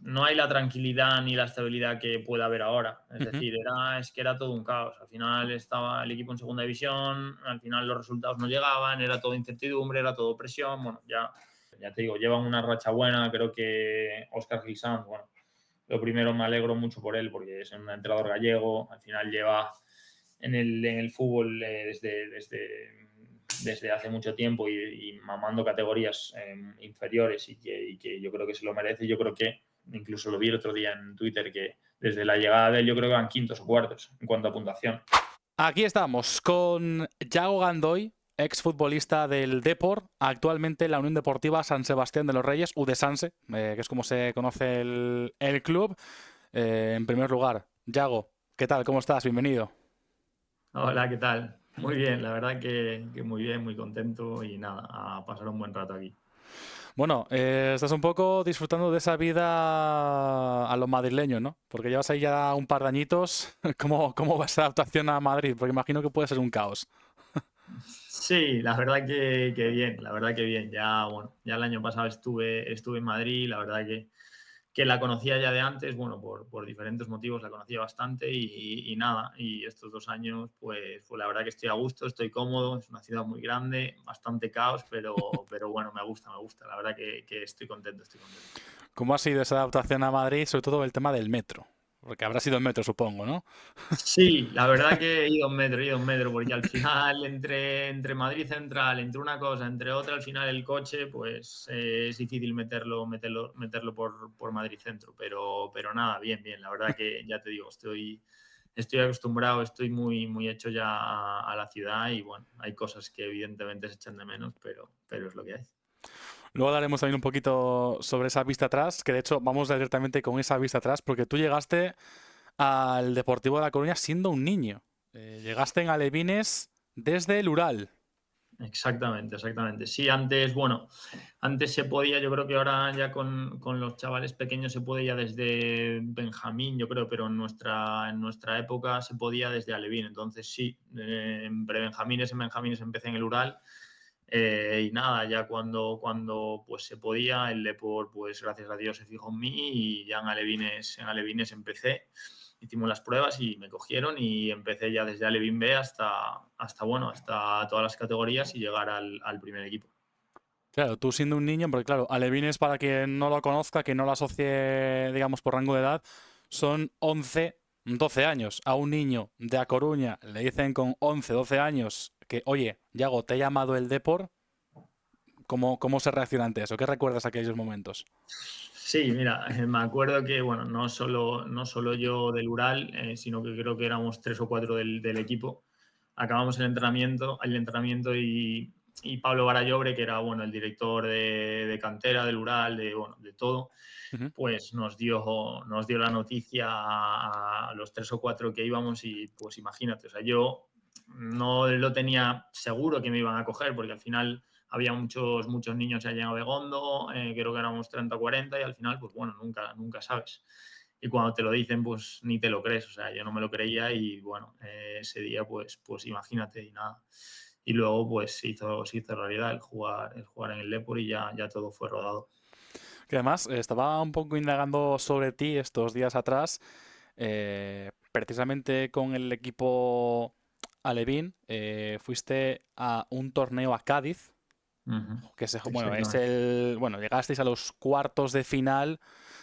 no hay la tranquilidad ni la estabilidad que puede haber ahora. Es Ujú. decir, es que era todo un caos. Al final estaba el equipo en segunda división, al final los resultados no llegaban, era todo incertidumbre, era todo presión. Bueno, ya te digo, llevan una racha buena. Creo que Óscar Gilsán, bueno, lo primero me alegro mucho por él porque es un entrenador gallego, al final lleva en el fútbol desde hace mucho tiempo y mamando categorías inferiores y que yo creo que se lo merece. Yo creo que incluso lo vi el otro día en Twitter que desde la llegada de él yo creo que van quintos o cuartos en cuanto a puntuación. Aquí estamos con Yago Gandoy, exfutbolista del Depor, actualmente en la Unión Deportiva San Sebastián de los Reyes, UDESANSE, que es como se conoce el club. En primer lugar, Yago, ¿qué tal? ¿Cómo estás? Bienvenido. Hola, ¿qué tal? Muy bien, la verdad que muy bien, muy contento y nada, a pasar un buen rato aquí. Bueno, estás un poco disfrutando de esa vida a lo madrileño, ¿no? Porque llevas ahí ya un par de añitos. ¿Cómo va esa adaptación a Madrid? Porque imagino que puede ser un caos. Sí, la verdad que bien, la verdad que bien. Ya, bueno, ya el año pasado estuve en Madrid, la verdad que la conocía ya de antes, bueno, por diferentes motivos la conocía bastante y nada, y estos 2 años, pues la verdad que estoy a gusto, estoy cómodo, es una ciudad muy grande, bastante caos, pero bueno, me gusta, la verdad que estoy contento, estoy contento. ¿Cómo ha sido esa adaptación a Madrid? Sobre todo el tema del metro. Porque habrá sido el metro, supongo, ¿no? Sí, la verdad que he ido en metro, porque al final entre Madrid Central, entre una cosa, entre otra, al final el coche, pues es difícil meterlo por Madrid Centro, pero nada, bien, bien, la verdad que ya te digo, estoy acostumbrado, estoy muy hecho ya a la ciudad y bueno, hay cosas que evidentemente se echan de menos, pero es lo que hay. Luego hablaremos también un poquito sobre esa vista atrás, que de hecho vamos directamente con esa vista atrás, porque tú llegaste al Deportivo de La Coruña siendo un niño. Llegaste en Alevines desde el Ural. Exactamente, exactamente. Sí, antes, bueno, antes se podía, yo creo que ahora ya con los chavales pequeños se puede ya desde Benjamín, yo creo, pero en nuestra época se podía desde Alevín. Entonces sí, en prebenjamines, en Benjamines empecé en el Ural y nada, ya cuando pues se podía, el Depor, pues gracias a Dios se fijó en mí y ya en Alevines empecé. Hicimos las pruebas y me cogieron y empecé ya desde Alevín B hasta todas las categorías y llegar al primer equipo. Claro, tú siendo un niño, porque claro, Alevines, para quien no lo conozca, que no lo asocie, digamos, por rango de edad, son 11, 12 años. A un niño de A Coruña le dicen con 11, 12 años que, oye, Yago, te he llamado el Depor. ¿Cómo se reacciona ante eso? ¿Qué recuerdas aquellos momentos? Sí, mira, me acuerdo que, bueno, no solo yo del Ural, sino que creo que éramos tres o cuatro del equipo. Acabamos el entrenamiento y Pablo Barallobre, que era, bueno, el director de cantera del Ural, bueno, de todo, Ujú. pues nos dio la noticia a los tres o cuatro que íbamos y pues imagínate, o sea, yo no lo tenía seguro que me iban a coger porque al final había muchos niños allá en Abegondo, creo que éramos 30 o 40 y al final, pues bueno, nunca sabes. Y cuando te lo dicen, pues ni te lo crees, o sea, yo no me lo creía y bueno, ese día pues imagínate y nada. Y luego pues se hizo realidad el jugar en el Depor y ya todo fue rodado. Que además estaba un poco indagando sobre ti estos días atrás, precisamente con el equipo Alevín, fuiste a un torneo a Cádiz, Ujú. bueno, Exactamente. bueno, llegasteis a los cuartos de final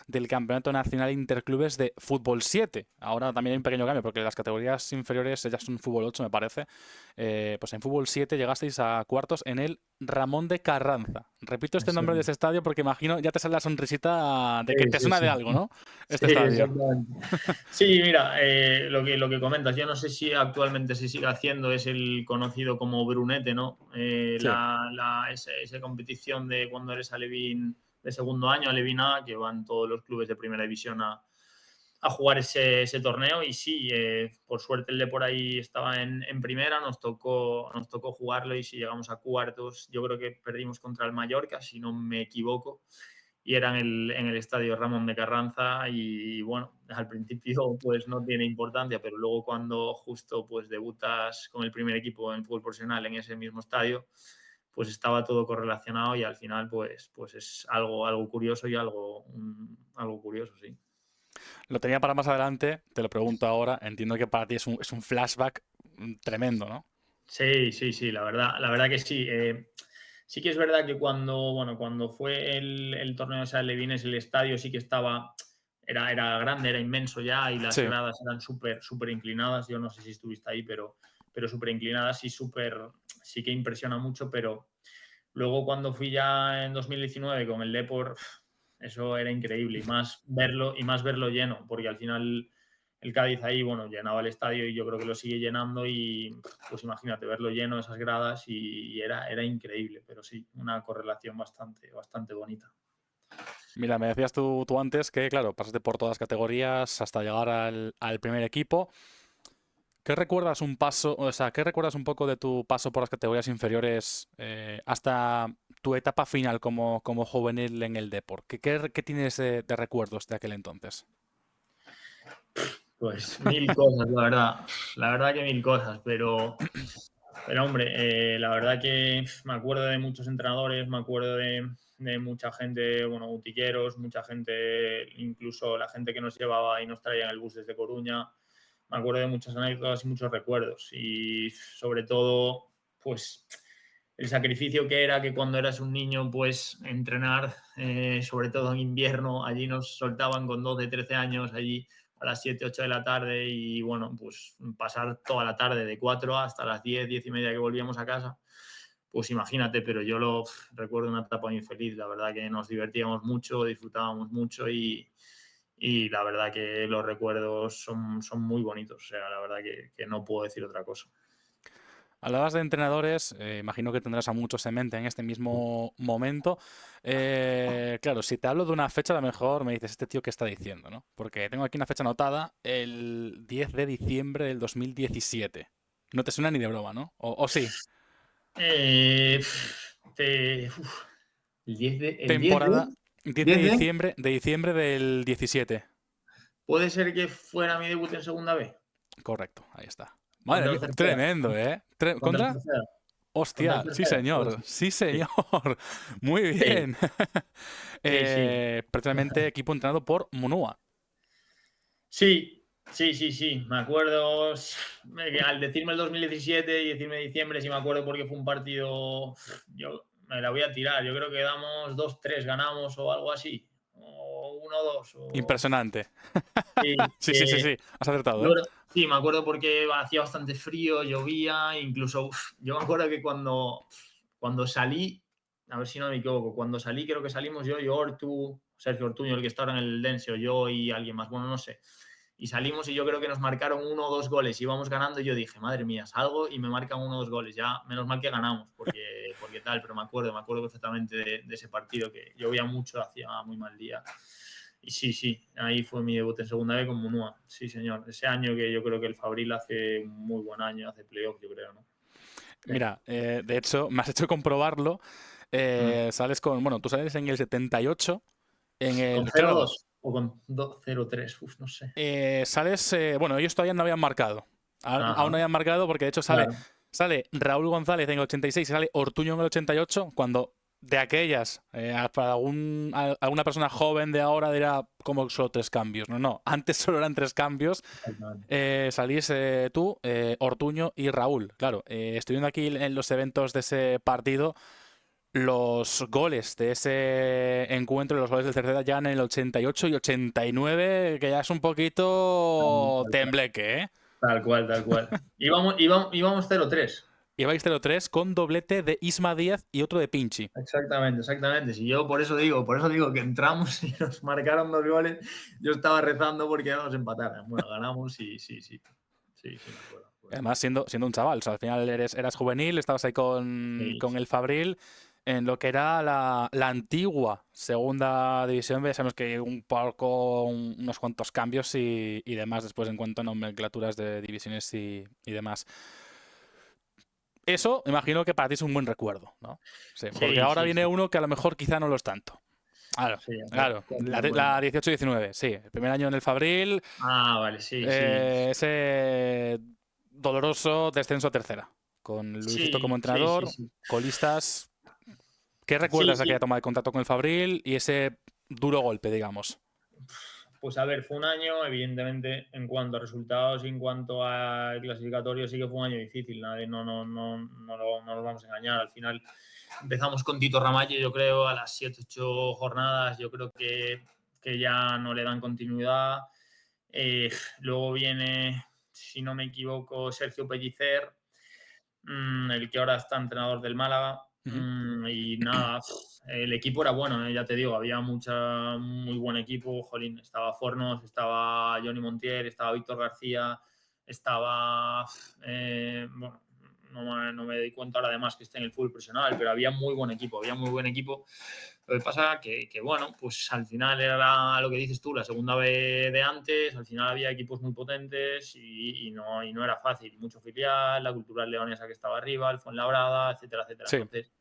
del Campeonato Nacional Interclubes de Fútbol 7. Ahora también hay un pequeño cambio, porque las categorías inferiores ya son Fútbol 8, me parece. Pues en Fútbol 7 llegasteis a cuartos en el Ramón de Carranza. Repito este nombre de ese estadio porque imagino ya te sale la sonrisita de que Sí, te sí, suena de sí. algo, ¿no? Sí, Este estadio. exactamente. Sí, mira, lo que comentas, yo no sé si actualmente se sigue haciendo, es el conocido como Brunete, ¿no? Sí. Esa competición de cuando eres alevín de segundo año, alevín A, que van todos los clubes de primera división a jugar ese torneo. Y sí, por suerte el de por ahí estaba en primera, nos tocó jugarlo y si llegamos a cuartos, yo creo que perdimos contra el Mallorca, si no me equivoco y era en el estadio Ramón de Carranza y bueno, al principio pues no tiene importancia, pero luego cuando justo pues debutas con el primer equipo en fútbol profesional en ese mismo estadio, pues estaba todo correlacionado y al final pues es algo curioso y algo curioso, sí. Lo tenía para más adelante, te lo pregunto ahora. Entiendo que para ti es un flashback tremendo, ¿no? Sí, sí, sí, la verdad que sí. Sí que es verdad que cuando fue el torneo de San Levines, el estadio sí que era grande, era inmenso ya y las Sí. gradas eran súper inclinadas. Yo no sé si estuviste ahí, pero súper inclinadas y sí que impresiona mucho, pero luego cuando fui ya en 2019 con el Depor, eso era increíble y más verlo lleno, porque al final el Cádiz ahí, bueno, llenaba el estadio y yo creo que lo sigue llenando y pues imagínate verlo lleno, esas gradas y era increíble, pero sí, una correlación bastante bonita. Mira, me decías tú antes que, claro, pasaste por todas las categorías hasta llegar al primer equipo. ¿Qué recuerdas qué recuerdas un poco de tu paso por las categorías inferiores hasta tu etapa final como juvenil en el Depor? ¿Qué tienes de recuerdos de aquel entonces? Pues mil cosas, la verdad que mil cosas, pero hombre, la verdad que me acuerdo de muchos entrenadores, me acuerdo de mucha gente, bueno, butiqueros, mucha gente, incluso la gente que nos llevaba y nos traía en el bus desde Coruña. Me acuerdo de muchas anécdotas y muchos recuerdos. Y sobre todo, pues el sacrificio que era que cuando eras un niño, pues entrenar, sobre todo en invierno, allí nos soltaban con 12, 13 años, allí a las 7, 8 de la tarde y bueno, pues pasar toda la tarde de 4 hasta las 10, 10 y media que volvíamos a casa, pues imagínate, pero yo recuerdo una etapa muy feliz, la verdad que nos divertíamos mucho, disfrutábamos mucho y la verdad que los recuerdos son muy bonitos, o sea, la verdad que no puedo decir otra cosa. Hablabas de entrenadores, imagino que tendrás a muchos en mente en este mismo momento. Claro, si te hablo de una fecha, a lo mejor me dices, este tío qué está diciendo, ¿no? Porque tengo aquí una fecha anotada, el 10 de diciembre del 2017. No te suena ni de broma, ¿no? ¿O sí? Eh, te- uf, el 10 de, Temporada 10 de 10 de, diciembre del 17. puede ser que fuera mi debut en segunda B, Correcto, ahí está. Madre contra mía, el tercera, tremendo, ¿eh? contra el ¿Contra? tercera, contra el Hostia, sí tercera, puede señor, ser. sí Sí, señor. Muy sí, bien. sí, sí. Precisamente equipo entrenado por Munua. Sí, sí, sí, sí, me acuerdo, al decirme el 2017 y decirme diciembre, sí me acuerdo porque fue un partido, yo me la voy a tirar, yo creo que damos 2-3, ganamos o algo así, o 1-2, o Impresionante. sí, Sí, sí, sí, sí. Has acertado, yo ¿eh? sí, me acuerdo porque hacía bastante frío, llovía, incluso yo me acuerdo que cuando salí, a ver si no me equivoco, cuando salí, creo que salimos yo y Ortu, Sergio Ortuño, el que está ahora en el Densio, yo y alguien más, bueno, no sé. Y salimos y yo creo que nos marcaron 1 o 2 goles, íbamos ganando y yo dije, madre mía, salgo y me marcan 1 o 2 goles, ya menos mal que ganamos, porque tal, pero me acuerdo perfectamente de ese partido que llovía mucho, hacía muy mal día. Y sí, sí, ahí fue mi debut en segunda B con Munua. Sí, señor. Ese año que yo creo que el Fabril hace un muy buen año, hace playoff, yo creo, ¿no? Sí. Mira, de hecho, me has hecho comprobarlo. Mm. Sales con, bueno, tú sales en el 78. ¿Con Claro, 0-2 o con 0-3? Uf, no sé. sales, bueno, ellos todavía no habían marcado. Aún Ajá, no habían marcado porque de hecho claro. sale Raúl González en el 86 y sale Ortuño en el 88, cuando de aquellas, para alguna persona joven de ahora dirá como solo 3 cambios. No, no, antes solo eran 3 cambios. Exactamente. Salís tú, Ortuño y Raúl. Claro, estoy viendo aquí en los eventos de ese partido los goles de ese encuentro, los goles del Cerceda ya en el 88 y 89, que ya es un poquito Tal cual, tembleque, ¿eh? tal cual. Tal cual. Íbamos 0-3. Ibais 0-3 con doblete de Isma Díaz y otro de Pinchi. Exactamente, exactamente. Si yo por eso digo que entramos y nos marcaron 2 goles, yo estaba rezando porque ya nos empataran. Bueno, ganamos y sí, sí. Sí, sí, me acuerdo. Además, siendo un chaval, o sea, al final eras juvenil, estabas ahí con, Sí, con sí. el Fabril en lo que era la antigua segunda división. Ya sabemos que un poco, unos cuantos cambios y demás después en cuanto a nomenclaturas de divisiones y demás. Eso, imagino que para ti es un buen recuerdo, ¿no? Sí, porque Sí, ahora sí, viene sí. uno que a lo mejor quizá no lo es tanto. Claro, Sí, claro. La 18-19, sí. El primer año en el Fabril, vale, sí, sí. ese doloroso descenso a tercera. con Luisito como Sí, sí, sí, entrenador, sí. colistas. ¿Qué Sí, recuerdas de aquella sí. toma de contacto con el Fabril y ese duro golpe, digamos? Pues a ver, fue un año, evidentemente, en cuanto a resultados y en cuanto a clasificatorio, sí que fue un año difícil. No nos vamos a engañar. Al final empezamos con Tito Ramallo, yo creo, a las 7 8 jornadas. Yo creo que ya no le dan continuidad. Luego viene, si no me equivoco, Sergio Pellicer, el que ahora está entrenador del Málaga. Ujú. Y nada, el equipo era bueno, ya te digo, había muy buen equipo. Jolín, estaba Fornos, estaba Johnny Montiel, estaba Víctor García, estaba. Bueno, no me doy cuenta ahora además que esté en el fútbol profesional, pero había muy buen equipo, había muy buen equipo. Lo que pasa que bueno, pues al final era lo que dices tú, la segunda vez de antes, al final había equipos muy potentes y no era fácil. Mucho filial, la Cultural Leonesa que estaba arriba, el Fuenlabrada, etcétera, etcétera. Sí, Entonces,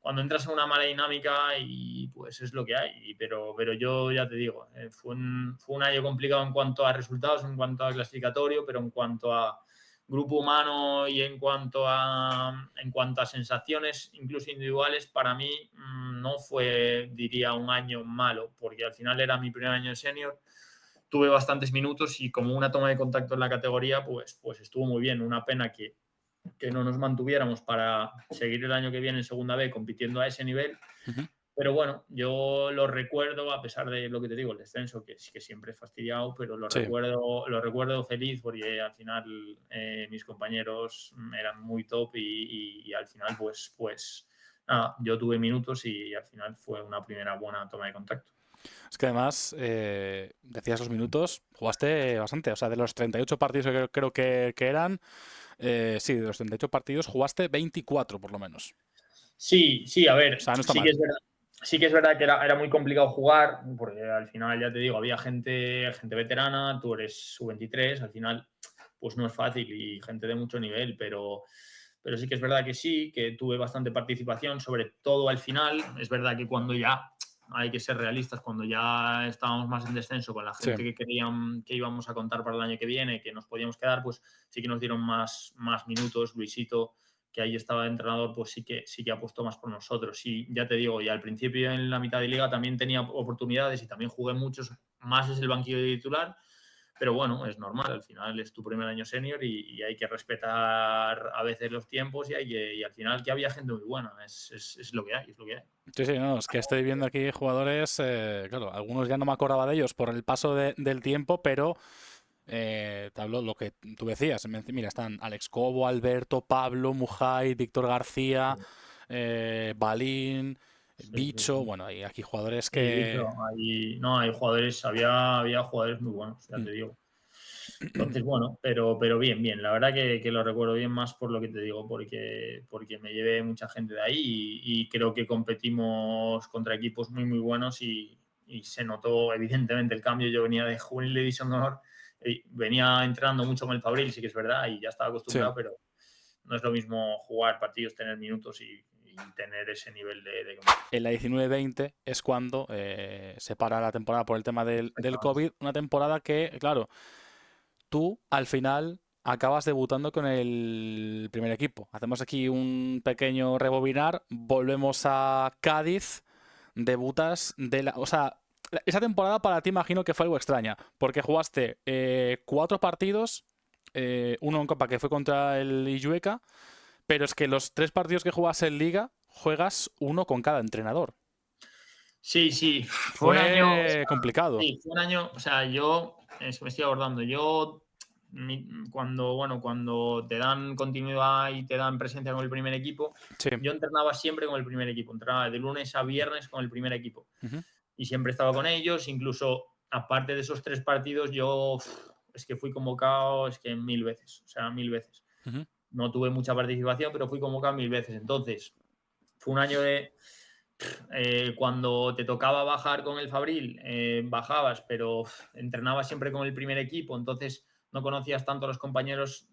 cuando entras en una mala dinámica y pues es lo que hay. Pero yo ya te digo, fue un año complicado en cuanto a resultados, en cuanto a clasificatorio, pero en cuanto a grupo humano y en cuanto a sensaciones, incluso individuales, para mí no fue, diría, un año malo, porque al final era mi primer año de senior. Tuve bastantes minutos y como una toma de contacto en la categoría, pues estuvo muy bien. Una pena que no nos mantuviéramos para seguir el año que viene en segunda B compitiendo a ese nivel. ujú. Pero bueno, yo lo recuerdo, a pesar de lo que te digo, el descenso, que siempre he fastidiado, pero lo Sí. recuerdo feliz porque al final mis compañeros eran muy top y al final, pues nada, yo tuve minutos y al final fue una primera buena toma de contacto. Es que además, decías los minutos, jugaste bastante. O sea, de los 38 partidos que creo que eran, sí, de los 38 partidos jugaste 24 por lo menos. Sí, sí, a O ver, sea, no está sí que mal. es verdad. Sí que es verdad que era muy complicado jugar, porque al final, ya te digo, había gente veterana, tú eres sub-23, al final, pues no es fácil y gente de mucho nivel, pero sí que es verdad que sí, que tuve bastante participación, sobre todo al final. Es verdad que cuando ya, hay que ser realistas, cuando ya estábamos más en descenso con la Sí. gente que querían que íbamos a contar para el año que viene, que nos podíamos quedar, pues sí que nos dieron más minutos. Luisito, que ahí estaba de entrenador, pues sí que apostó más por nosotros. Y ya te digo, y al principio en la mitad de liga también tenía oportunidades y también jugué muchos, más desde el banquillo de titular, pero bueno, es normal, al final es tu primer año senior y hay que respetar a veces los tiempos y al final que había gente muy buena, es lo que hay, es lo que hay. Sí, sí, no, es que estoy viendo aquí jugadores, claro, algunos ya no me acordaba de ellos por el paso del tiempo, pero te hablo lo que tú decías. Mira, están Alex Cobo, Alberto, Pablo, Mujay, Víctor García, Balín, Sí, sí, Bicho, sí. bueno, hay aquí jugadores Sí, dicho, que... no, hay jugadores, había jugadores muy buenos, ya Mm. te digo. Entonces, bueno, pero bien, bien. La verdad que lo recuerdo bien más por lo que te digo, porque me llevé mucha gente de ahí y creo que competimos contra equipos muy, muy buenos y se notó evidentemente el cambio. Yo venía de Juvenil de División de Honor, venía entrenando mucho con el Fabril, sí que es verdad, y ya estaba Sí. acostumbrado, pero no es lo mismo jugar partidos, tener minutos y tener ese nivel de competición. En la 19-20 es cuando se para la temporada por el tema del COVID. Una temporada que, claro, tú al final acabas debutando con el primer equipo. Hacemos aquí un pequeño rebobinar, volvemos a Cádiz, debutas o sea, esa temporada para ti imagino que fue algo extraña, porque jugaste 4 partidos, uno en Copa que fue contra el Illueca, pero es que los 3 partidos que jugas en Liga, juegas uno con cada entrenador. Sí, sí, fue un año, o Fue sea, complicado. sí, fue un año, o sea, yo, es que me estoy acordando, cuando te dan continuidad y te dan presencia con el primer equipo, Sí. yo entrenaba siempre con el primer equipo, entrenaba de lunes a viernes con el primer equipo Ujú. y siempre estaba con ellos, incluso aparte de esos 3 partidos, es que fui convocado, es que 1000 veces, o sea, 1000 veces. Ujú. No tuve mucha participación, pero fui convocado 1000 veces, entonces fue un año de cuando te tocaba bajar con el Fabril, bajabas, pero entrenabas siempre con el primer equipo, entonces no conocías tanto a los compañeros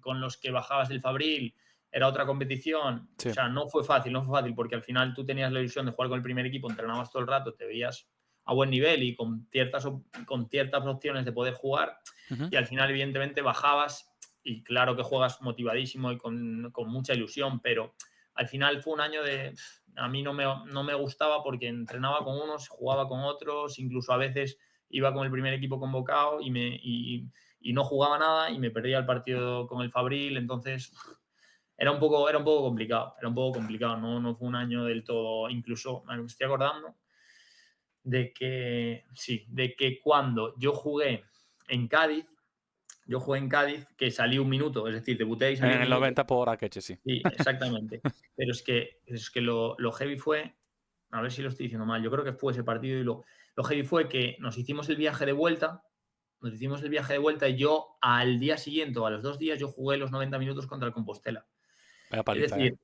con los que bajabas del Fabril, era otra competición, o Sí. sea, no fue fácil, porque al final tú tenías la ilusión de jugar con el primer equipo, entrenabas todo el rato, te veías a buen nivel y con ciertas opciones de poder jugar, Ujú. y al final, evidentemente, bajabas y claro que juegas motivadísimo y con mucha ilusión, pero al final fue un año de... A mí no me gustaba porque entrenaba con unos, jugaba con otros, incluso a veces iba con el primer equipo convocado y no jugaba nada y me perdía el partido con el Fabril, entonces era un poco complicado, no fue un año del todo, incluso me estoy acordando de que cuando yo jugué en Cádiz, que salí un minuto, es decir, debuté y salí En un el minuto. 90 por Akeche, sí. Sí, exactamente. Pero es que lo heavy fue, a ver si lo estoy diciendo mal, yo creo que fue ese partido y lo heavy fue que nos hicimos el viaje de vuelta y yo al día siguiente o a los 2 días yo jugué los 90 minutos contra el Compostela. Vaya Es paliza, ¿eh? decir,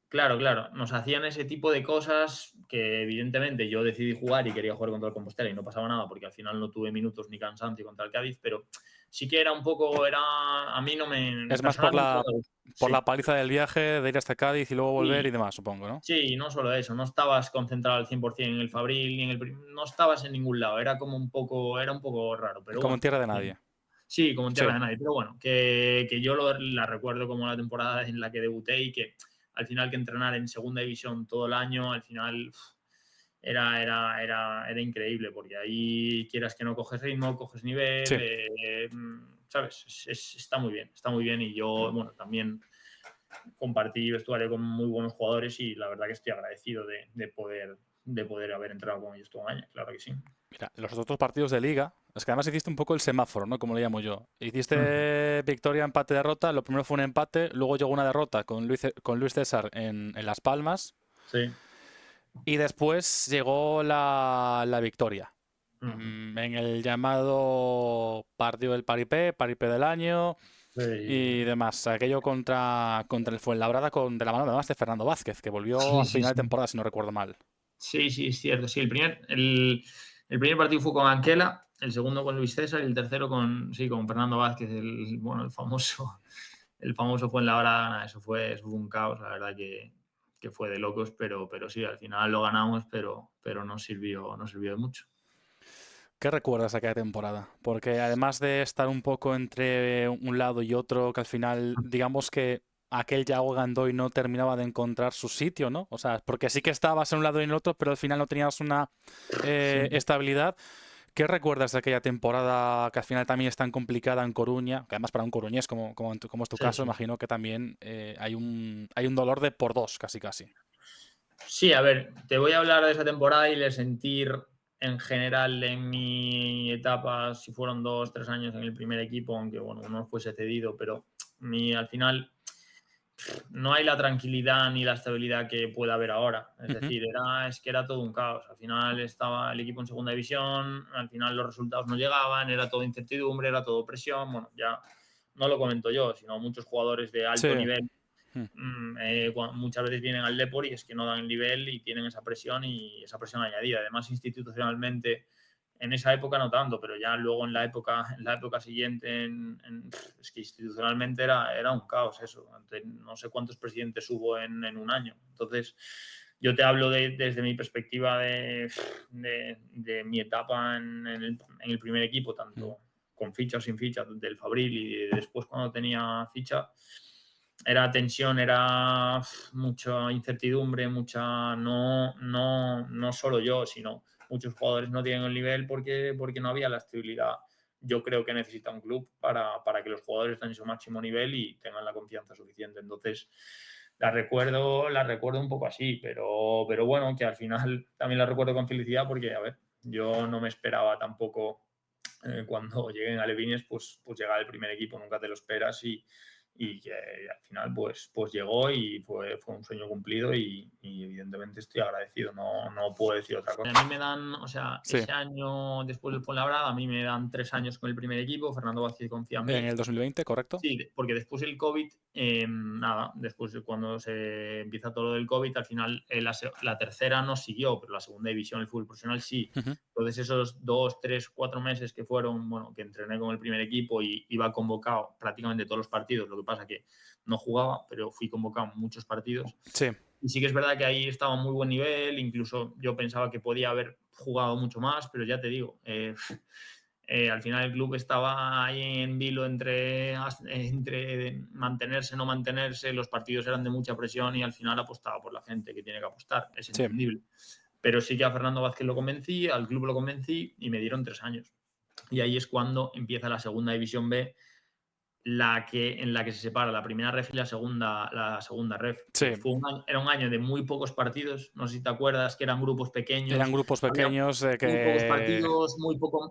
claro, nos hacían ese tipo de cosas que evidentemente yo decidí jugar y quería jugar contra el Compostela y no pasaba nada porque al final no tuve minutos ni cansancio contra el Cádiz, pero sí que era un poco, a mí no me, Es más por personalmente no la, me gusta. por la Sí, paliza del viaje, de ir hasta Cádiz y luego volver y sí, demás, supongo, ¿no? sí, no solo eso, no estabas concentrado al 100% en el Fabril, ni no estabas en ningún lado, era un poco raro, pero Como en bueno. tierra de nadie. Sí, como en Sí. tierra de nadie, pero bueno, que yo la recuerdo como la temporada en la que debuté y que al final que entrenar en segunda división todo el año, al final era increíble, porque ahí quieras que no coges ritmo, coges nivel, Sí. ¿Sabes? Está muy bien y yo, bueno, también compartí vestuario con muy buenos jugadores y la verdad que estoy agradecido de poder haber entrado con ellos todo un año, claro que sí. Mira, los otros partidos de liga, es que además hiciste un poco el semáforo, ¿no? Como le llamo yo. Ujú. Hiciste victoria, empate, derrota. Lo primero fue un empate, luego llegó una derrota con Luis César en Las Palmas Sí. y después llegó la victoria. Ujú. En el llamado partido del Paripé del año y Sí, demás. Aquello contra el Fuenlabrada de la mano además de Fernando Vázquez, que volvió sí, a sí, final de sí. temporada, si no recuerdo mal. Sí, sí, es cierto. Sí, el primer partido fue con Anquela, el segundo con Luis César y el tercero con Fernando Vázquez, el famoso Fuenlabrada. Eso fue un caos, la verdad que fue de locos, pero sí, al final lo ganamos, pero no sirvió de mucho. ¿Qué recuerdas de aquella temporada? Porque además de estar un poco entre un lado y otro, que al final, digamos que aquel Yago Gandoy no terminaba de encontrar su sitio, ¿no? O sea, porque sí que estabas en un lado y en el otro, pero al final no tenías una Sí. estabilidad. ¿Qué recuerdas de aquella temporada que al final también es tan complicada en Coruña? Que además para un coruñés, como es tu Sí, caso, sí. imagino que también hay un dolor de por dos, casi casi. Sí, a ver, te voy a hablar de esa temporada y de sentir en general en mi etapa, si fueron 2, 3 años en el primer equipo, aunque bueno, uno fuese cedido, pero al final no hay la tranquilidad ni la estabilidad que pueda haber ahora. Es Ujú. decir, es que era todo un caos. Al final estaba el equipo en segunda división, al final los resultados no llegaban, era todo incertidumbre, era todo presión. Bueno, ya no lo comento yo, sino muchos jugadores de Sí. alto nivel Mm. muchas veces vienen al Depor y es que no dan el nivel y tienen esa presión añadida. Además, institucionalmente, en esa época no tanto, pero ya luego en la época siguiente, es que institucionalmente era un caos eso. No sé cuántos presidentes hubo en un año. Entonces, yo te hablo desde mi perspectiva de mi etapa en el primer equipo, Mm. tanto con ficha o sin ficha, del Fabril y después cuando tenía ficha, era tensión, era mucha incertidumbre, no solo yo, sino muchos jugadores no tienen el nivel porque no había la estabilidad. Yo creo que necesita un club para que los jugadores estén en su máximo nivel y tengan la confianza suficiente. Entonces, la recuerdo un poco así, pero bueno, que al final también la recuerdo con felicidad porque, a ver, yo no me esperaba tampoco cuando lleguen a Alevines, pues llegar al primer equipo, nunca te lo esperas y que al final pues llegó y fue un sueño cumplido y evidentemente estoy agradecido, no puedo decir otra cosa. A mí me dan, o sea, Sí. ese año después del Fuenlabrada, a mí me dan 3 años con el primer equipo, Fernando Vázquez confía en En mí. el 2020, ¿correcto? Sí, porque después del COVID, nada, después de cuando se empieza todo lo del COVID, al final la tercera no siguió, pero la segunda división, el fútbol profesional, sí. Ujú. Entonces esos 2, 3, 4 meses que fueron, bueno, que entrené con el primer equipo y iba convocado prácticamente todos los partidos, lo que pasa que no jugaba, pero fui convocado en muchos partidos. Sí. Y sí que es verdad que ahí estaba a muy buen nivel, incluso yo pensaba que podía haber jugado mucho más, pero ya te digo, Al final el club estaba ahí en vilo entre mantenerse, no mantenerse, los partidos eran de mucha presión y al final apostaba por la gente que tiene que apostar, es Sí. entendible. Pero sí que a Fernando Vázquez lo convencí, al club lo convencí y me dieron 3 años. Y ahí es cuando empieza la segunda división B, en la que se separa la primera ref y la segunda ref. Sí. Era un año de muy pocos partidos, no sé si te acuerdas, que eran grupos pequeños. Eran grupos pequeños de Muy pocos que... partidos,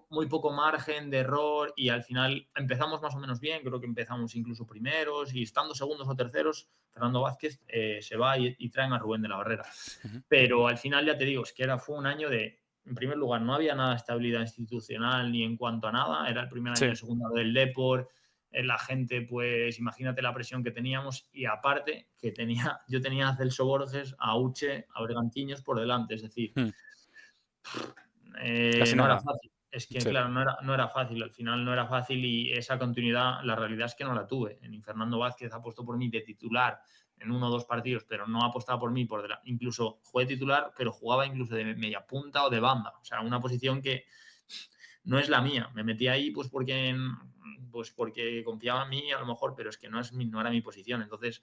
muy poco margen de error y al final empezamos más o menos bien, creo que empezamos incluso primeros y estando segundos o terceros, Fernando Vázquez se va y traen a Rubén de la Barrera. Pero al final ya te digo, es que fue un año en primer lugar, no había nada de estabilidad institucional ni en cuanto a nada, era el primer año de segunda del Depor, la gente, pues imagínate la presión que teníamos y aparte que yo tenía a Celso Borges, a Uche, a Bergantiños por delante, es decir, Casi no era nada. fácil. Es que, Sí. claro, no era fácil. Al final no era fácil y esa continuidad, la realidad es que no la tuve. Ni Fernando Vázquez apostó por mí de titular en 1 o 2 partidos, pero no apostaba por mí incluso jugué titular, pero jugaba incluso de media punta o de banda. O sea, una posición que no es la mía. Me metí ahí pues porque confiaba en mí a lo mejor, pero es que no era mi posición. Entonces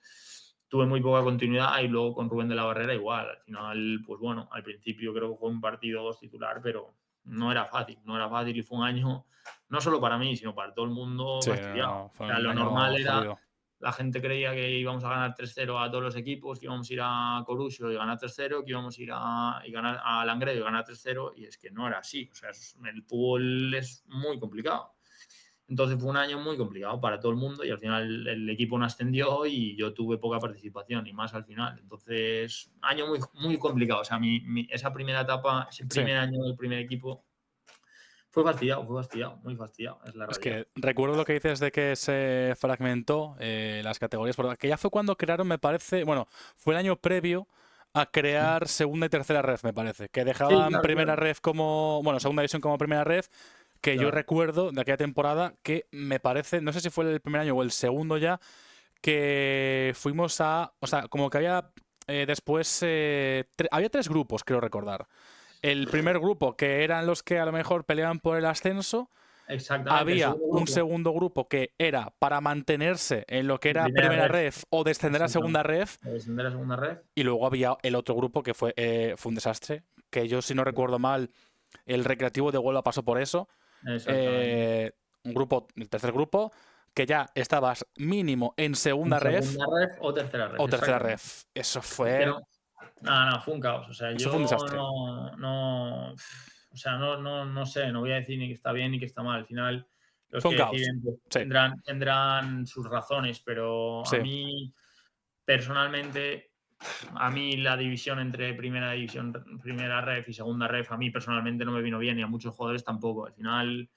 tuve muy poca continuidad y luego con Rubén de la Barrera igual. Al final, pues bueno, al principio creo que fue un partido o 2 titular, pero no era fácil y fue un año no solo para mí, sino para todo el mundo Sí, fastidiado. fue O sea, un lo año normal era, jodido. la gente creía que íbamos a ganar 3-0 a todos los equipos, que íbamos a ir a Coruso y ganar 3-0, que íbamos a ir y ganar a Langreo y ganar 3-0, y es que no era así. O sea, el fútbol es muy complicado. Entonces fue un año muy complicado para todo el mundo y al final el equipo no ascendió y yo tuve poca participación y más al final. Entonces, año muy, muy complicado. O sea, esa primera etapa, ese primer año del primer equipo fue fastidiado, muy fastidiado, es la Es realidad. que recuerdo lo que dices de que se fragmentó las categorías, porque ya fue cuando crearon, me parece, bueno, fue el año previo a crear segunda y tercera ref, me parece, que Sí, dejaban claro, primera claro. ref como, bueno, segunda división como primera ref, que yo Claro. recuerdo de aquella temporada que me parece, no sé si fue el primer año o el segundo ya, que fuimos o sea, como que había después, había 3 grupos, creo recordar. El primer grupo, que eran los que a lo mejor peleaban por el ascenso. Exactamente, el Había segundo un grupo segundo grupo que era para mantenerse en lo que de era primera primera ref. ref o descender a Exactamente. segunda ref. De descender a segunda ref. Y luego había el otro grupo que fue un desastre. Que yo, si no recuerdo mal, el Recreativo de Huelva pasó por eso. Exactamente. Un grupo, el tercer grupo, que ya estabas mínimo en En segunda ref segunda ref o tercera ref, o tercera exactamente. ref. Eso Es que fue, no, no, fue un caos. O sea, eso fue un yo desastre. o sea, no sé, no voy a decir ni que está bien ni que está mal. Al final, los Fue un que caos. deciden pues, Sí, tendrán sus razones, pero a sí. mí, personalmente, a mí la división entre primera división, primera ref y segunda ref, a mí personalmente no me vino bien y a muchos jugadores tampoco. Al final,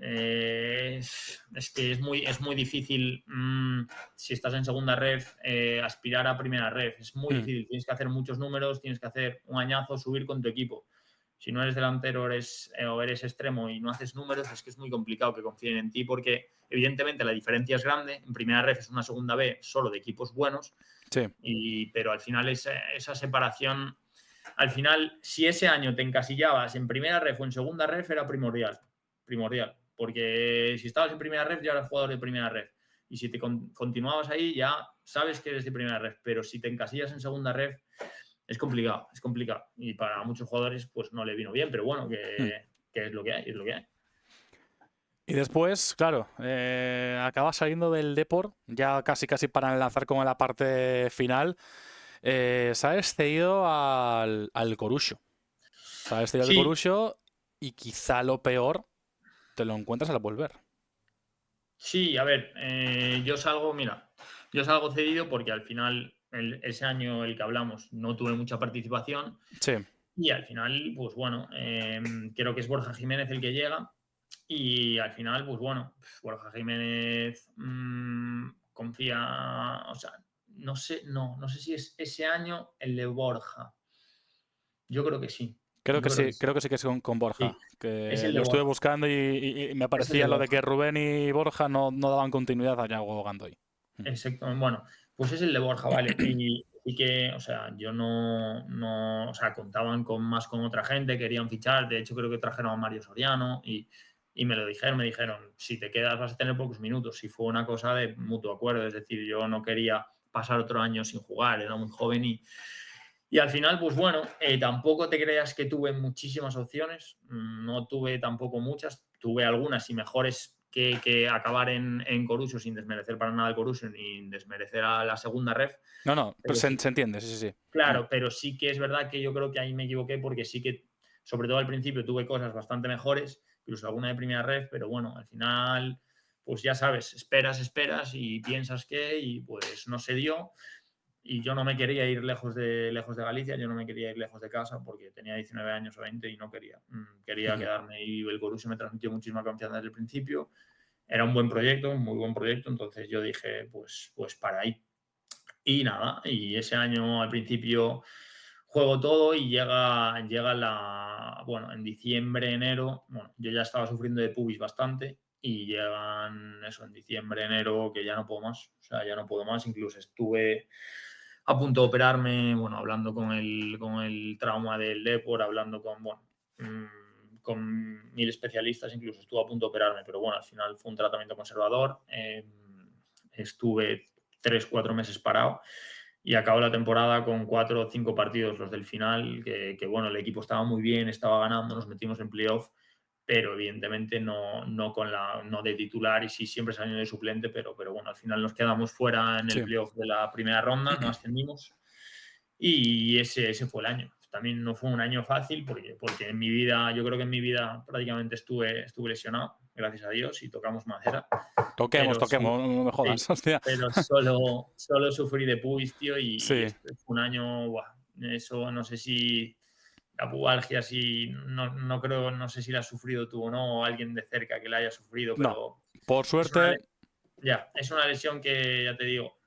es que es muy difícil si estás en segunda ref aspirar a primera ref. Es muy difícil. Tienes que hacer muchos números, tienes que hacer un añazo, subir con tu equipo. Si no eres delantero o eres extremo y no haces números, es que es muy complicado que confíen en ti porque evidentemente la diferencia es grande. En primera ref es una segunda B solo de equipos buenos, Sí. pero al final esa separación, al final si ese año te encasillabas en primera ref o en segunda ref era primordial, porque si estabas en primera ref ya eras jugador de primera ref y si te continuabas ahí ya sabes que eres de primera ref, pero si te encasillas en segunda ref es complicado y para muchos jugadores pues no le vino bien, pero bueno, que es lo que hay, es lo que hay. Y después, claro, acaba saliendo del Depor, ya casi para enlazar como en la parte final. Se ha cedido al Corucho. Se ha cedido al Sí, Corucho y quizá lo peor te lo encuentras al volver. sí, a ver, yo salgo cedido porque al final ese año el que hablamos no tuve mucha participación Sí, y al final, pues bueno, creo que es Borja Jiménez el que llega y al final, pues bueno, Borja Jiménez confía, o sea, no sé si es ese año el de Borja. Yo creo que sí, yo creo que sí, creo que sí que es con Borja. sí, es Que el de lo estuve Borja, buscando y me es el de parecía lo de Borja. que Rubén y Borja no daban continuidad allá jugando ahí. Exacto. Bueno, pues es el de Borja, vale. Y que, o sea, yo o sea, contaban con otra gente, querían fichar. De hecho, creo que trajeron a Mario Soriano y me dijeron, si te quedas vas a tener pocos minutos. Y fue una cosa de mutuo acuerdo, es decir, yo no quería pasar otro año sin jugar, era muy joven y al final, pues bueno, tampoco te creas que tuve muchísimas opciones, no tuve tampoco muchas, tuve algunas y mejores que acabar en Coruso, sin desmerecer para nada el Coruso ni desmerecer a la segunda ref. No, pero Pero se sí, entiende, sí. claro, pero sí que es verdad que yo creo que ahí me equivoqué porque sí que, sobre todo al principio, tuve cosas bastante mejores, incluso alguna de primera ref, pero bueno, al final, pues ya sabes, esperas y piensas que, y pues no se dio. Y yo no me quería ir lejos de Galicia, yo no me quería ir lejos de casa porque tenía 19 años o 20 y no quería. Quería quedarme y el Coruso me transmitió muchísima confianza desde el principio. Era un buen proyecto, un muy buen proyecto, entonces yo dije, pues para ahí. Y nada, y ese año al principio juego todo y bueno, en diciembre, enero, bueno, yo ya estaba sufriendo de pubis bastante y llegan eso, en diciembre, enero, que ya no puedo más, o sea, ya no puedo más, incluso estuve a punto de operarme, bueno, hablando con el trauma del Depor, hablando con 1000 especialistas, incluso estuve a punto de operarme, pero bueno, al final fue un tratamiento conservador, estuve 3-4 meses parado y acabó la temporada con 4 o 5 partidos, los del final, que bueno, el equipo estaba muy bien, estaba ganando, nos metimos en playoff, pero evidentemente no de titular y sí siempre saliendo de suplente, pero bueno, al final nos quedamos fuera en el Sí. playoff de la primera ronda, no ascendimos y ese fue el año. También no fue un año fácil porque en mi vida, yo creo que en mi vida prácticamente estuve lesionado, gracias a Dios, y tocamos madera. Toquemos, Pero solo, no me sí, jodas, hostia. pero solo sufrí de pubis, tío, y Sí. este fue un año, buah, eso no sé si la pubalgia, si no creo, no sé si la has sufrido tú o no, o alguien de cerca que la haya sufrido, No, pero por es una, suerte. es una lesión que, ya te digo,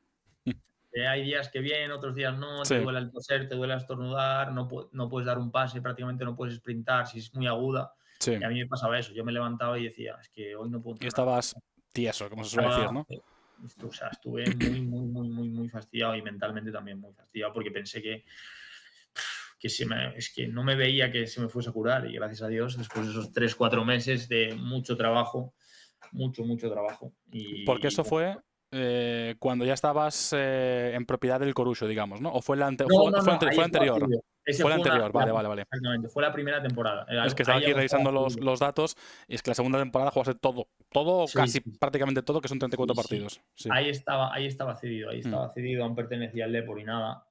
hay días que bien, otros días no, te Sí, duele el toser, te duele el estornudar, no puedes dar un pase, prácticamente no puedes sprintar si es muy aguda. sí. Y a mí me pasaba eso, yo me levantaba y decía, es que hoy no puedo Y entrenar. estabas tieso, como se suele decir, Estaba, ¿no? o sea, estuve muy fastidiado y mentalmente también muy fastidiado porque pensé que es que no me veía que se me fuese a curar y gracias a Dios, después de esos 3-4 meses de mucho trabajo, mucho trabajo. Porque Y eso bueno, fue cuando ya estabas en propiedad del Corucho, digamos, ¿no? ¿O fue no, ahí fue estaba anterior? cedido. Ese Fue el fue anterior, vale. exactamente, fue la primera temporada. Es que estaba Ahí aquí aún estaba revisando cedido. los datos y es que la segunda temporada jugaste todo, Sí, casi sí, prácticamente todo, que son 34 sí. partidos. Sí. Ahí Mm, estaba cedido, aún pertenecía al Depor y nada.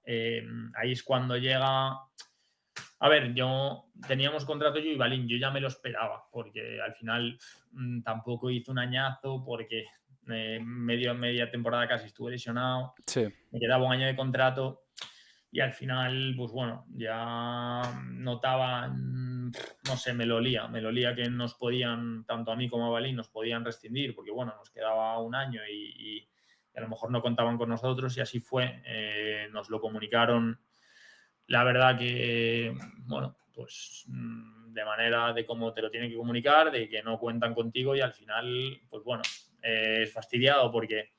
Ahí es cuando llega. A ver, yo teníamos contrato yo y Balín, yo ya me lo esperaba, porque al final tampoco hizo un añazo, porque media temporada casi estuve lesionado, sí, me quedaba un año de contrato y al final, pues bueno, ya notaba, no sé, me lo olía que nos podían, tanto a mí como a Balín, nos podían rescindir, porque bueno, nos quedaba un año y a lo mejor no contaban con nosotros y así fue, nos lo comunicaron la verdad que, bueno, pues de manera de cómo te lo tienen que comunicar, de que no cuentan contigo y al final, pues bueno, es fastidiado porque,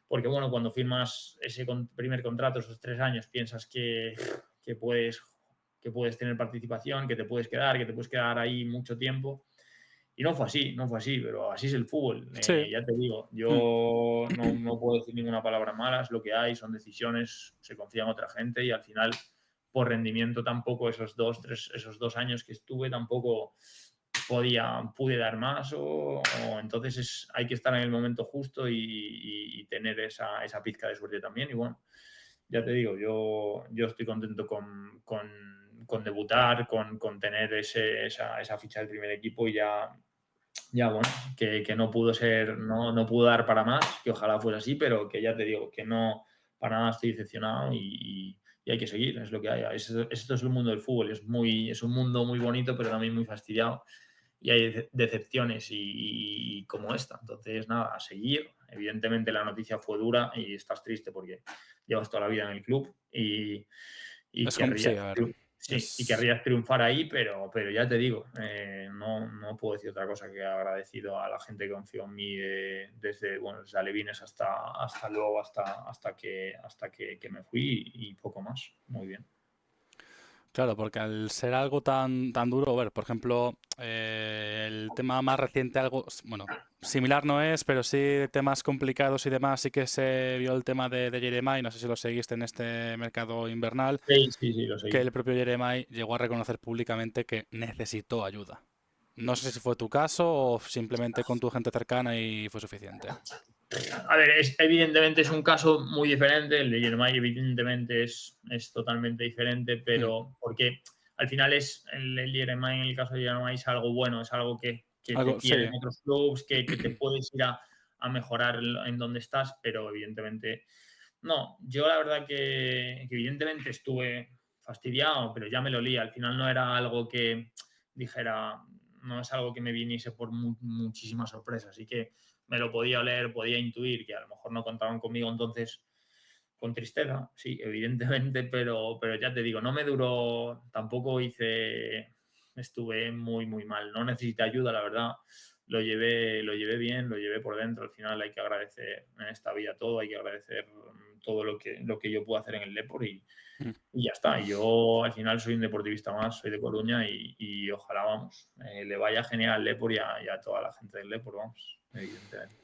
bueno, cuando firmas ese primer contrato, esos 3 años, piensas que puedes, que puedes tener participación, que te puedes quedar ahí mucho tiempo. Y no fue así, pero así es el fútbol. sí. Ya te digo, Mm. yo no puedo decir ninguna palabra mala, es lo que hay, son decisiones, se confía en otra gente y al final, por rendimiento tampoco esos 2 años que estuve, tampoco pude dar más o entonces hay que estar en el momento justo y tener esa pizca de suerte también. Y bueno, ya te digo, yo estoy contento con debutar, con tener esa ficha del primer equipo y ya bueno, que no pudo ser, no pudo dar para más, que ojalá fuera así, pero que ya te digo, que no, para nada estoy decepcionado y hay que seguir, es lo que hay. Esto es el mundo del fútbol, es un mundo muy bonito, pero también muy fastidiado y hay decepciones y como esta. Entonces, nada, a seguir. Evidentemente la noticia fue dura y estás triste porque llevas toda la vida en el club y Es como, sí, a querrías, ver. sí, y Es, querrías triunfar ahí, pero ya te digo, no puedo decir otra cosa que agradecido a la gente que confió en mí desde Alevines hasta luego, hasta que me fui y poco más. Muy bien. Claro, porque al ser algo tan duro, ver, por ejemplo, el tema más reciente, algo, bueno, similar no es, pero sí temas complicados y demás, sí que se vio el tema de Jeremiah, no sé si lo seguiste en este mercado invernal, Sí, sí, sí, lo que seguí. el propio Jeremiah llegó a reconocer públicamente que necesitó ayuda. No sé si fue tu caso o simplemente con tu gente cercana y fue suficiente. A ver, evidentemente es un caso muy diferente. El de Jeremiah, evidentemente, es totalmente diferente, Mm. pero porque al final es el Jeremiah, en el caso de Jeremiah, es algo bueno, es algo que te Algo, piden sí, otros clubs, que te puedes ir a mejorar en donde estás, pero evidentemente no. Yo la verdad que evidentemente estuve fastidiado, pero ya me lo olía. Al final no era algo que dijera, no es algo que me viniese por muchísima sorpresa, así que me lo podía oler, podía intuir que a lo mejor no contaban conmigo entonces con tristeza, sí, evidentemente, pero ya te digo, no me duró, tampoco estuve muy, muy mal, no necesité ayuda, la verdad, lo llevé bien, lo llevé por dentro, al final hay que agradecer en esta vida todo, hay que agradecer todo lo que yo puedo hacer en el Depor mm. y ya está. Yo al final soy un deportivista más, soy de Coruña y ojalá, vamos, le vaya genial al Depor y a toda la gente del Depor, vamos, evidentemente.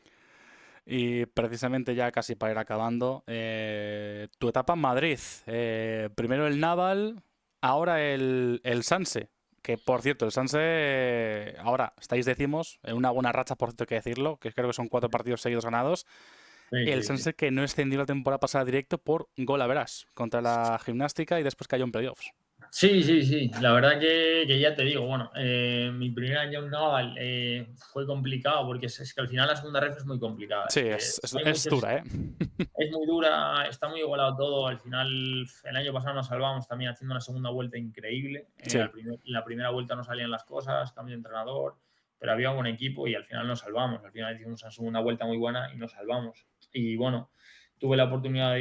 Y precisamente ya casi para ir acabando, tu etapa en Madrid. Primero el Naval, ahora el Sanse. Que por cierto, el Sanse, ahora estáis decimos, en una buena racha, por cierto, hay que decirlo, que creo que son 4 partidos seguidos ganados. Sí, El sí, sí. Sanse que no extendió la temporada pasada directo por gol a verás contra la Gimnástica y después cayó en playoffs. Sí, sí, sí. La verdad que ya te digo, bueno, mi primer año en Naval fue complicado porque es que al final la segunda ref es muy complicada. Sí, Es que hay es muchos, dura, ¿eh? es muy dura, está muy igualado todo. Al final, el año pasado nos salvamos también haciendo una segunda vuelta increíble. Sí. La primera vuelta no salían las cosas, cambio de entrenador, pero había un buen equipo y al final nos salvamos. Al final hicimos una segunda vuelta muy buena y nos salvamos. Y bueno, tuve la oportunidad de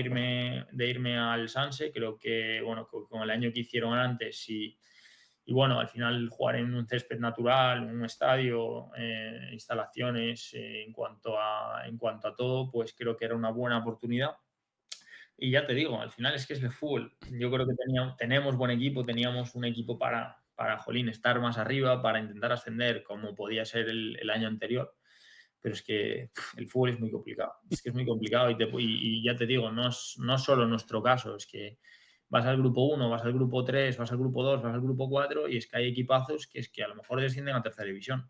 irme al Sanse, creo que, bueno, con el año que hicieron antes y bueno, al final jugar en un césped natural, un estadio, instalaciones, en cuanto a todo, pues creo que era una buena oportunidad. Y ya te digo, al final es que es el fútbol. Yo creo que tenemos buen equipo, teníamos un equipo jolín, estar más arriba, para intentar ascender como podía ser el año anterior. Pero es que el fútbol es muy complicado. Es que es muy complicado y ya te digo, no solo nuestro caso, es que vas al grupo 1, vas al grupo 3, vas al grupo 2, vas al grupo 4 y es que hay equipazos que es que a lo mejor descienden a tercera división.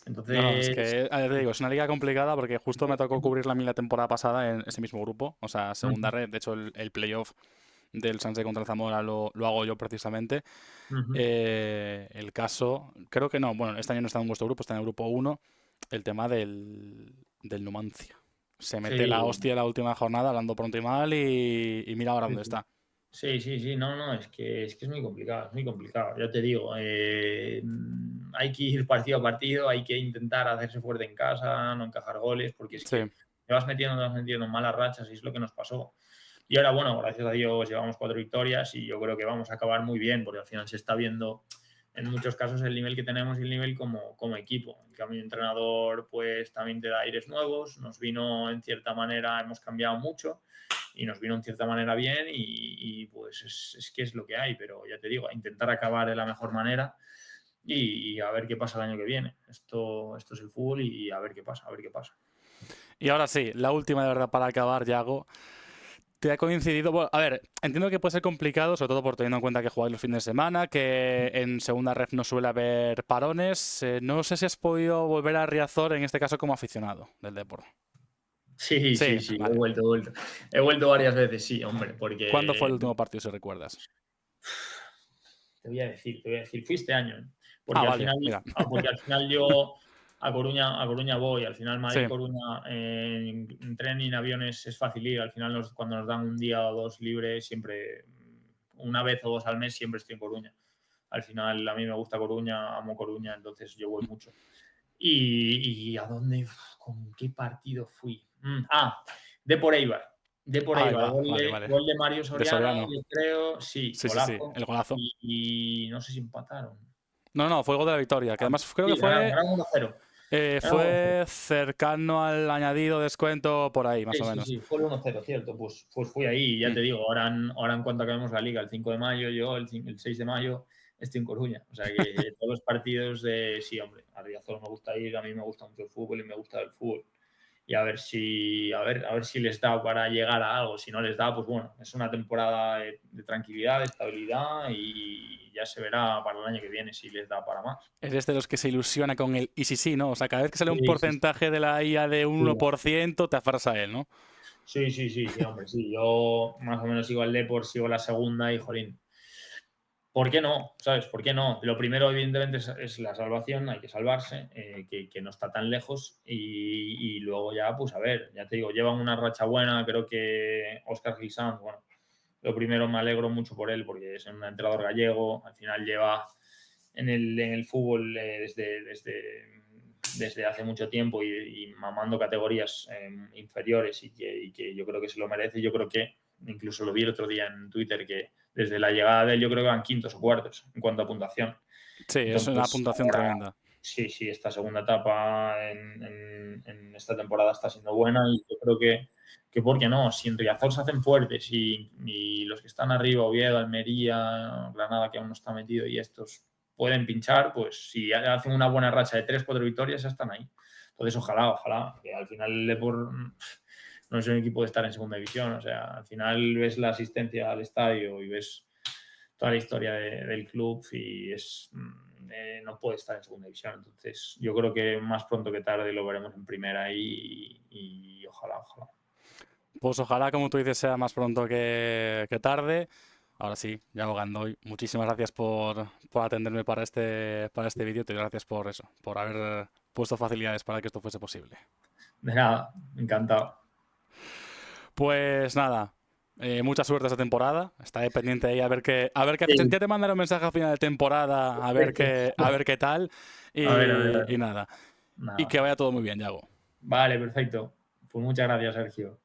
No, no, es Entonces, que, a ver, te digo, es una liga complicada porque justo me tocó cubrirla a mí la temporada pasada en ese mismo grupo, o sea, segunda ujú, red. De hecho, el playoff del Sanse contra el Zamora lo hago yo precisamente. ujú. El caso, creo que no, bueno, este año no está en vuestro grupo, está en el grupo 1, el tema del Numancia. Se mete la Sí, hostia en la última jornada, hablando pronto y mal, y mira ahora sí, dónde sí. está. Sí, sí, sí, no, no, es que es muy complicado, ya te digo, hay que ir partido a partido, hay que intentar hacerse fuerte en casa, no encajar goles, porque es que Sí. te vas metiendo en malas rachas y es lo que nos pasó. Y ahora, bueno, gracias a Dios llevamos 4 victorias y yo creo que vamos a acabar muy bien, porque al final se está viendo en muchos casos el nivel que tenemos y el nivel como equipo. El cambio de entrenador, pues también te da aires nuevos, nos vino en cierta manera, hemos cambiado mucho y nos vino en cierta manera bien pues es que es lo que hay, pero ya te digo, a intentar acabar de la mejor manera y a ver qué pasa el año que viene. Esto es el fútbol y a ver qué pasa, a ver qué pasa. Y ahora sí, la última de verdad para acabar, Yago. ¿Te ha coincidido? Bueno, a ver, entiendo que puede ser complicado, sobre todo por teniendo en cuenta que jugáis los fines de semana, que en segunda ref no suele haber parones. No sé si has podido volver a Riazor, en este caso como aficionado del deporte. Sí, Sí, sí, sí, he vale. vuelto, he vuelto. He vuelto varias veces, sí, hombre, ¿Cuándo fue porque el último partido, si recuerdas? te voy a decir, fui este año, ¿eh? Ah, vale, mira. Porque al final yo a Coruña voy, al final Sí, Madrid-Coruña en tren y en aviones es fácil ir, al final cuando nos dan un día o dos libres, siempre, una vez o dos al mes, siempre estoy en Coruña. Al final a mí me gusta Coruña, amo Coruña, entonces yo voy mucho. ¿Y a dónde, con qué partido fui? De por Eibar. De por ahí Eibar. va, vale, vale. Gol de Mario De Soriano, Soriano. yo creo, sí, Sí, sí, sí, golazo. el golazo. Y no sé si empataron. No, no, fue el gol de la victoria, que además creo que Sí, ganaron, fue ganaron 1-0. No, Fue cercano al añadido descuento por ahí, más sí, o sí, menos. sí, fue el 1-0, cierto. Pues fui ahí y ya Mm. te digo, ahora en cuanto acabemos la liga, el 5 de mayo, yo el 6 de mayo estoy en Coruña. O sea que todos los partidos de, sí, hombre, a Riazor me gusta ir, a mí me gusta mucho el fútbol y me gusta el fútbol. Y a ver si les da para llegar a algo. Si no les da, pues bueno, es una temporada de tranquilidad, de estabilidad y ya se verá para el año que viene si les da para más. Eres de los que se ilusiona con el y si sí, ¿no? O sea, cada vez que sale un Sí, sí, sí. porcentaje de la IA de un Sí, 1%, te aferras a él, ¿no? sí, sí, sí, sí, hombre, sí. Yo más o menos sigo el Depor, sigo la segunda y, jolín, ¿por qué no? ¿Sabes? ¿Por qué no? Lo primero, evidentemente, es la salvación, hay que salvarse, que no está tan lejos. Y luego ya, pues a ver, ya te digo, llevan una racha buena. Creo que Óscar Gil Sanz, bueno, lo primero me alegro mucho por él porque es un entrenador gallego, al final lleva en el fútbol desde hace mucho tiempo y mamando categorías inferiores y que yo creo que se lo merece. Yo creo que, incluso lo vi el otro día en Twitter, que desde la llegada de él yo creo que van quintos o cuartos en cuanto a puntuación. Sí, es una Entonces, puntuación ahora tremenda. sí, sí, esta segunda etapa en esta temporada está siendo buena y yo creo que ¿por qué no? Si en Riazor se hacen fuertes y los que están arriba, Oviedo, Almería, Granada, que aún no está metido, y estos pueden pinchar, pues si hacen una buena racha de 3 4 victorias, ya están ahí. Entonces, ojalá, que al final el Depor no es un equipo de estar en segunda división. O sea, al final ves la asistencia al estadio y ves toda la historia del club y no puede estar en segunda división. Entonces, yo creo que más pronto que tarde lo veremos en primera y ojalá. Pues ojalá, como tú dices, sea más pronto que tarde. Ahora sí, ya Gandoy, muchísimas gracias por atenderme para este vídeo. Te doy gracias por eso, por haber puesto facilidades para que esto fuese posible. De nada, encantado. Pues nada, mucha suerte esta temporada. Estaré pendiente ahí a ver qué haces. Sí, Ya te mandaré un mensaje a final de temporada a ver qué tal. a ver. Y nada. Y Nada. que vaya todo muy bien, Yago. Vale, perfecto. Pues muchas gracias, Sergio.